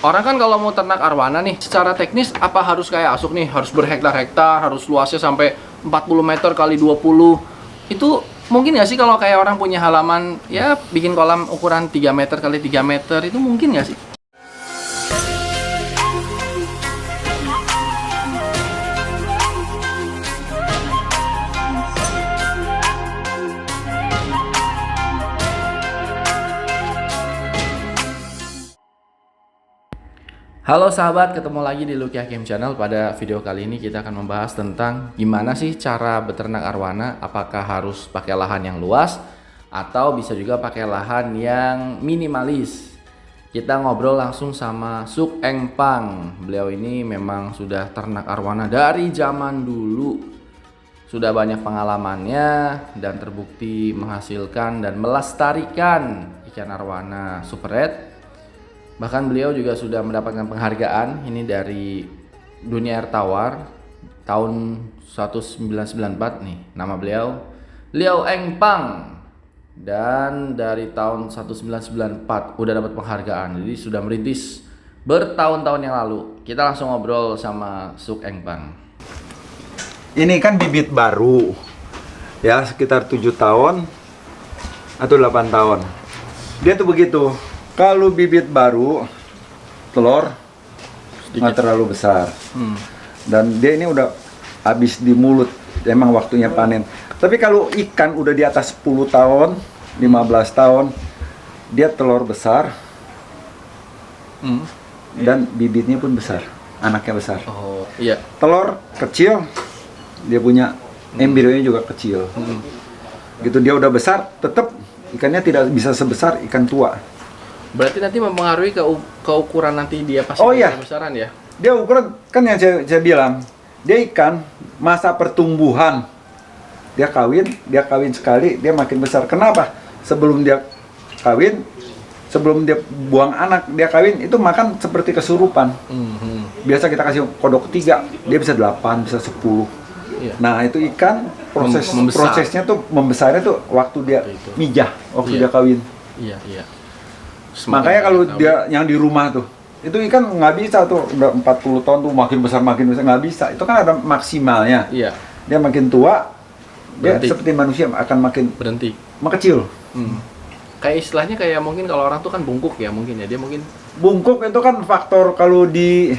Orang kan kalau mau ternak arwana nih, secara teknis apa harus kayak Asuk nih, harus berhektar-hektar, harus luasnya sampai 40 meter kali 20. Itu mungkin nggak sih kalau kayak orang punya halaman, ya bikin kolam ukuran 3 meter kali 3 meter, itu mungkin nggak sih? Halo sahabat, ketemu lagi di Lucky Hakim Channel. Pada video kali ini kita akan membahas tentang gimana sih cara beternak arwana. Apakah harus pakai lahan yang luas atau bisa juga pakai lahan yang minimalis. Kita ngobrol langsung sama Suk Eng Pang. Beliau ini memang sudah ternak arwana dari zaman dulu. Sudah banyak pengalamannya dan terbukti menghasilkan dan melestarikan ikan arwana super red. Bahkan beliau juga sudah mendapatkan penghargaan ini dari dunia air tawar tahun 1994 nih. Nama beliau Liao Eng Pang. Dan dari tahun 1994 udah dapat penghargaan. Jadi sudah merintis bertahun-tahun yang lalu. Kita langsung ngobrol sama Suk Eng Pang. Ini kan bibit baru. Ya, sekitar 7 tahun atau 8 tahun. Dia tuh begitu. Kalau bibit baru, telur nggak terlalu besar. Dan dia ini udah habis di mulut, emang waktunya panen. Tapi kalau ikan udah di atas 10 tahun, 15 tahun, dia telur besar. Dan bibitnya pun besar, anaknya besar. Oh, iya. Telur kecil, dia punya embrionya juga kecil. Gitu dia udah besar, tetap ikannya tidak bisa sebesar ikan tua. Berarti nanti mempengaruhi ke ukuran nanti dia pasti besaran ya? Dia ukuran kan yang saya bilang, dia ikan masa pertumbuhan. Dia kawin sekali, dia makin besar. Kenapa? Sebelum dia kawin, sebelum dia buang anak, dia kawin itu makan seperti kesurupan. Biasa kita kasih kodok 3, dia bisa 8, bisa 10. Iya. Nah, itu ikan prosesnya tuh membesarnya tuh waktu dia mijah, waktu dia kawin. Iya, iya. Makanya kalau dia yang di rumah tuh, itu ikan nggak bisa tuh, udah 40 tahun tuh makin besar, nggak bisa. Itu kan ada maksimalnya. Iya. Dia makin tua, Berhenti. dia seperti manusia akan makin Berhenti. mengecil. Kayak istilahnya kayak mungkin kalau orang tuh kan bungkuk ya mungkin ya, dia mungkin Bungkuk itu kan faktor kalau di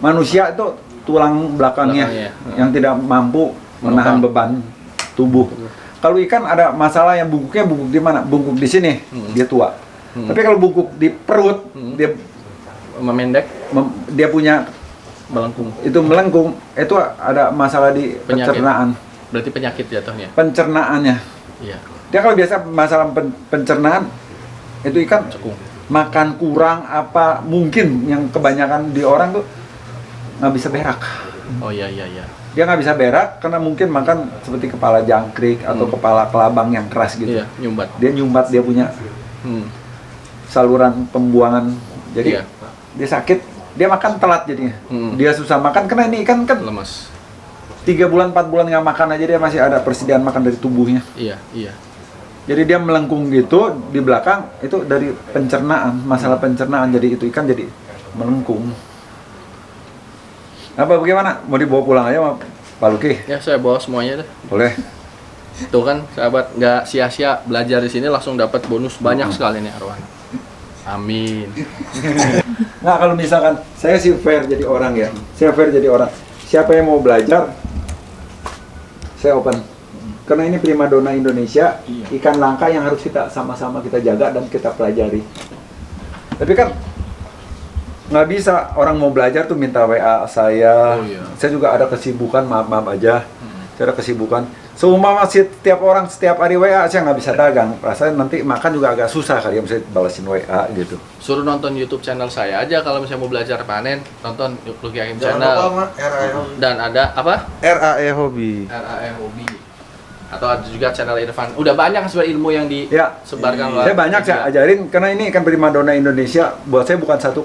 manusia itu tulang belakangnya yang tidak mampu menahan beban tubuh. Kalau ikan ada masalah yang bungkuk di mana? Bungkuk di sini, dia tua. Tapi kalau bungkuk di perut, dia memendek, dia punya melengkung. Itu melengkung, itu ada masalah di pencernaan. Berarti penyakit jatuhnya. Pencernaannya. Iya. Dia kalau biasa masalah pencernaan, itu ikan Cekung. makan kurang apa mungkin yang kebanyakan di orang tuh nggak bisa berak. Oh iya iya iya. Dia nggak bisa berak karena mungkin makan seperti kepala jangkrik atau kepala kelabang yang keras gitu. Iya, nyumbat. Dia nyumbat, dia punya saluran pembuangan, jadi dia sakit, dia makan telat jadinya. Dia susah makan karena ini ikan kan lemas. 3 bulan 4 bulan nggak makan aja dia masih ada persediaan makan dari tubuhnya. Iya iya. Jadi dia melengkung gitu di belakang itu dari pencernaan, masalah pencernaan, jadi itu ikan jadi melengkung. Apa bagaimana? Mau dibawa pulang aja sama Pak Luki? Ya saya bawa semuanya deh. Boleh. Tuh kan sahabat, nggak sia-sia belajar di sini, langsung dapat bonus banyak sekali nih arwana. Amin. Nah kalau misalkan saya sih fair jadi orang ya, saya fair jadi orang. Siapa yang mau belajar, saya open. Karena ini primadona Indonesia, ikan langka yang harus kita sama-sama kita jaga dan kita pelajari. Tapi kan nggak bisa orang mau belajar tuh minta WA saya. Saya juga ada kesibukan, maaf aja. Saya ada kesibukan. Seumpama setiap orang setiap hari WA, saya nggak bisa dagang. Rasanya nanti makan juga agak susah kali ya, misalnya balasin WA gitu. Suruh nonton YouTube channel saya aja kalau misalnya mau belajar panen, nonton Lucky Hakim Channel. Dan ada apa? RAE Hobi. RAE Hobi. Atau ada juga channel Irfan. Udah banyak sebenarnya ilmu yang disebarkan. Saya banyak saya ajarin karena ini kan primadona Indonesia. Buat saya bukan satu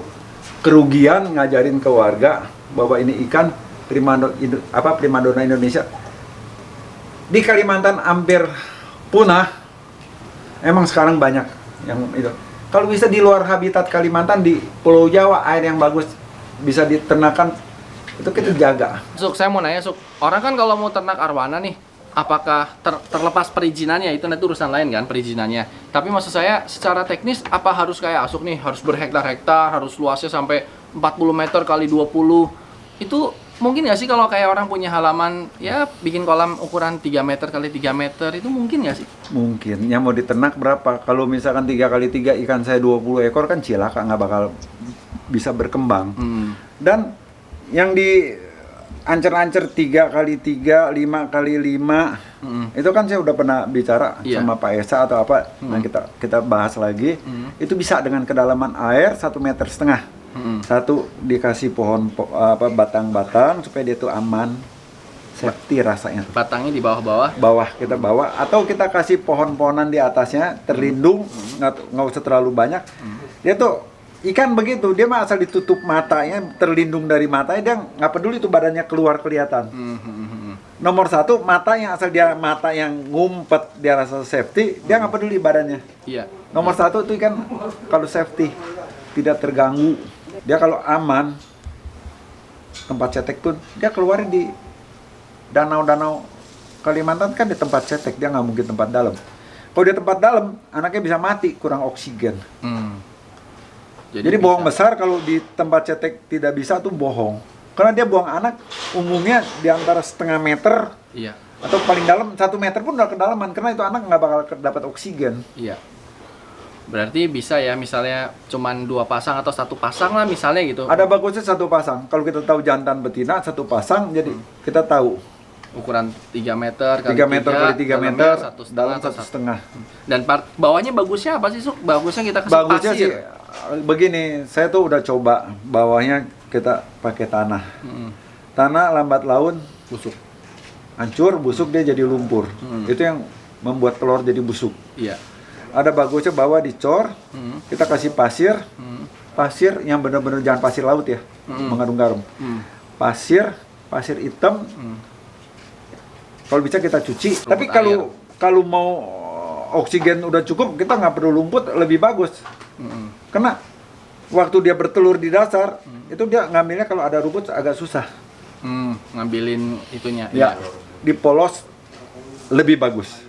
kerugian ngajarin ke warga bahwa ini ikan primadona Indonesia. Di Kalimantan hampir punah. Emang sekarang banyak yang itu. Kalau bisa di luar habitat Kalimantan, di Pulau Jawa, air yang bagus bisa diternakan, itu kita jaga. Suk, saya mau nanya, Suk. Orang kan kalau mau ternak arwana nih, apakah terlepas perizinannya, itu nanti urusan lain kan, perizinannya. Tapi maksud saya, secara teknis, apa harus kayak Asuk nih, harus berhektar-hektar, harus luasnya sampai 40 meter kali 20. Itu mungkin nggak sih kalau kayak orang punya halaman, ya bikin kolam ukuran 3 meter kali 3 meter, itu mungkin nggak sih? Mungkin, yang mau diternak berapa? Kalau misalkan 3 kali 3 ikan saya 20 ekor kan cilaka, nggak bakal bisa berkembang. Dan yang di ancer-ancer 3 kali 3, 5 kali 5, itu kan saya udah pernah bicara sama Pak Esa atau apa, nah kita bahas lagi, itu bisa dengan kedalaman air 1,5 meter. Satu dikasih pohon batang-batang supaya dia tuh aman, safety rasanya. Batangnya di bawah-bawah. Bawah kita bawa, atau kita kasih pohon-pohonan di atasnya terlindung, nggak usah terlalu banyak. Dia tuh ikan begitu, dia mah asal ditutup matanya, terlindung dari matanya, dia nggak peduli tuh badannya keluar kelihatan. Nomor satu, mata yang asal dia mata yang ngumpet, dia rasa safety, dia nggak peduli badannya. Iya. Nomor satu itu ikan kalau safety tidak terganggu. Dia kalau aman, tempat cetek pun dia keluarin di danau-danau Kalimantan kan di tempat cetek, dia nggak mungkin tempat dalam. Kalau dia tempat dalam, anaknya bisa mati, kurang oksigen. Jadi bohong besar kalau di tempat cetek tidak bisa tuh bohong. Karena dia buang anak umumnya di antara 0,5 meter, atau paling dalam 1 meter pun udah kedalaman, karena itu anak nggak bakal dapat oksigen. Iya. Berarti bisa ya, misalnya cuman 2 pasang atau 1 pasang lah misalnya gitu. Ada bagusnya 1 pasang. Kalau kita tahu jantan betina 1 pasang, jadi kita tahu ukuran 3 meter kali 3 meter kali 3 meter, dalam 1,5. Dan bawahnya bagusnya apa sih, Suk? Bagusnya kita kasih bagusnya pasir. Sih begini, saya tuh udah coba bawahnya kita pakai tanah. Tanah lambat laun busuk. Hancur, busuk, dia jadi lumpur. Itu yang membuat telur jadi busuk. Iya. Ada bagusnya bawah dicor, kita kasih pasir. Pasir yang benar-benar jangan pasir laut ya, mengandung garam. Pasir hitam. Kalau bisa kita cuci. Rumput Tapi kalau mau oksigen udah cukup, kita nggak perlu lumput, lebih bagus. Karena waktu dia bertelur di dasar, itu dia ngambilnya kalau ada rumput agak susah. Ngambilin itunya. Ya, dipolos lebih bagus.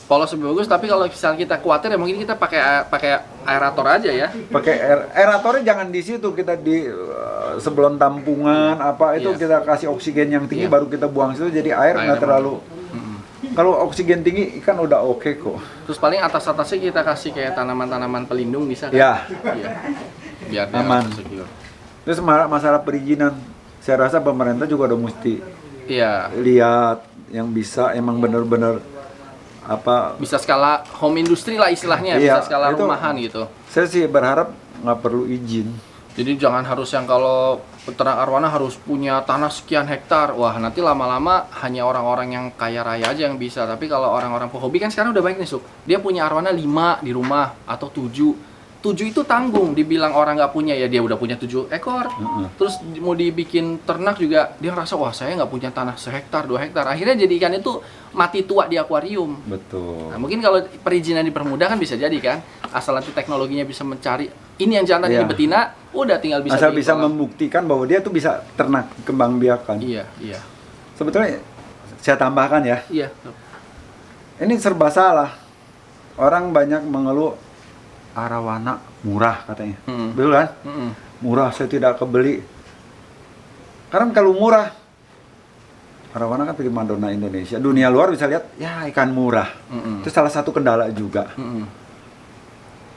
Polos lebih bagus, tapi kalau misalnya kita khawatir ya mungkin kita pakai aerator aja ya. Pakai aeratornya jangan di situ, kita di sebelum tampungan itu kita kasih oksigen yang tinggi, baru kita buang situ, jadi air nggak terlalu. Kalau oksigen tinggi ikan udah oke kok. Terus paling atasnya kita kasih kayak tanaman-tanaman pelindung bisa kan? Ya. Iya. Biar dia aman. secure. Terus masalah perizinan, saya rasa pemerintah juga udah mesti Iya. lihat yang bisa emang benar-benar bisa skala home industry lah istilahnya, iya, bisa skala itu, rumahan gitu. Saya sih berharap nggak perlu izin. Jadi jangan harus yang kalau peternak arwana harus punya tanah sekian hektar. Wah, nanti lama-lama hanya orang-orang yang kaya raya aja yang bisa. Tapi kalau orang-orang pehobi kan sekarang udah banyak nih, Suk. Dia punya arwana 5 di rumah atau 7. 7 itu tanggung, dibilang orang nggak punya ya dia udah punya 7 ekor. Terus mau dibikin ternak juga dia ngerasa wah saya nggak punya tanah sehektar 2 hektar. Akhirnya jadi ikan itu mati tua di akuarium. Betul. Nah, mungkin kalau perizinan dipermudah kan bisa jadi kan, asal nanti teknologinya bisa mencari ini yang jantan ini betina, udah tinggal bisa asal bisa membuktikan bahwa dia tuh bisa ternak kembang biakan. Iya. Sebetulnya saya tambahkan ya. Iya. Ini serba salah. Orang banyak mengeluh arawana murah katanya. Betul kan? Murah, saya tidak kebeli. Karena kalau murah, arawana kan primadona Indonesia. Dunia luar bisa lihat, ya ikan murah. Itu salah satu kendala juga.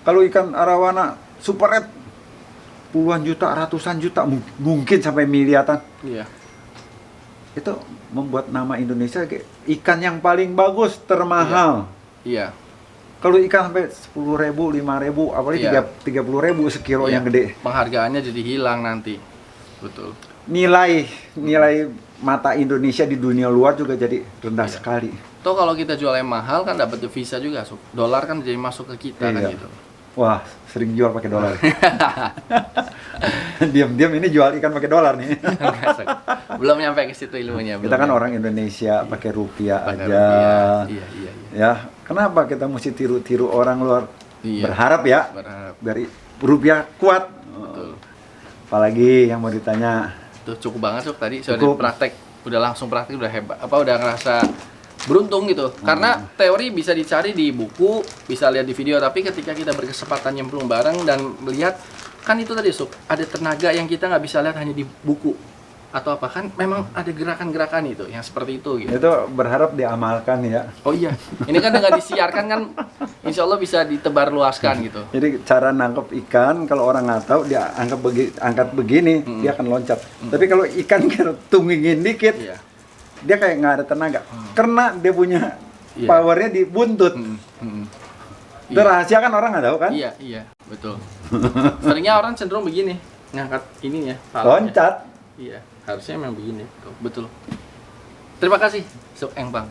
Kalau ikan arawana super red, puluhan juta, ratusan juta, mungkin sampai miliaran. Iya. Itu membuat nama Indonesia kayak ikan yang paling bagus, termahal. Iya. Kalau ikan sampai 10.000, 5.000, apalagi 30.000 sekilo yang gede. Penghargaannya jadi hilang nanti. Betul. Nilai mata Indonesia di dunia luar juga jadi rendah sekali. Toh kalau kita jual yang mahal kan dapat devisa juga, Suk. Dolar kan jadi masuk ke kita kan gitu. Wah, sering jual pakai dolar. Diam-diam ini jual ikan pakai dolar nih. Belum nyampe ke situ ilmunya. Kita kan orang Indonesia pakai rupiah aja. Iya. Ya, kenapa kita mesti tiru-tiru orang luar? Iya. Berharap ya, Berharap. biar rupiah kuat. Betul. Apalagi yang mau ditanya. Tuh cukup banget Cuk tadi sudah Cukup. praktek, udah langsung praktek, udah hebat. Udah ngerasa beruntung gitu. Karena teori bisa dicari di buku, bisa lihat di video, tapi ketika kita berkesempatan nyemplung bareng dan melihat, kan itu tadi Suk, ada tenaga yang kita nggak bisa lihat hanya di buku atau apa, kan memang ada gerakan-gerakan itu yang seperti itu gitu. Itu berharap diamalkan ya. Oh iya, ini kan dengan disiarkan kan insya Allah bisa ditebar luaskan gitu. Jadi cara nangkep ikan, kalau orang nggak tahu dia angkat begini, dia akan loncat. Tapi kalau ikan tunggingin dikit, Iya. dia kayak nggak ada tenaga. Karena dia punya Iya. powernya di buntut. Itu Iya. rahasia kan orang nggak tahu kan? Iya, iya, betul. Seringnya orang cenderung begini, ngangkat ininya, palanya. Loncat. Iya, harusnya memang begini. Tuh, betul. Terima kasih, Suk Eng Bang.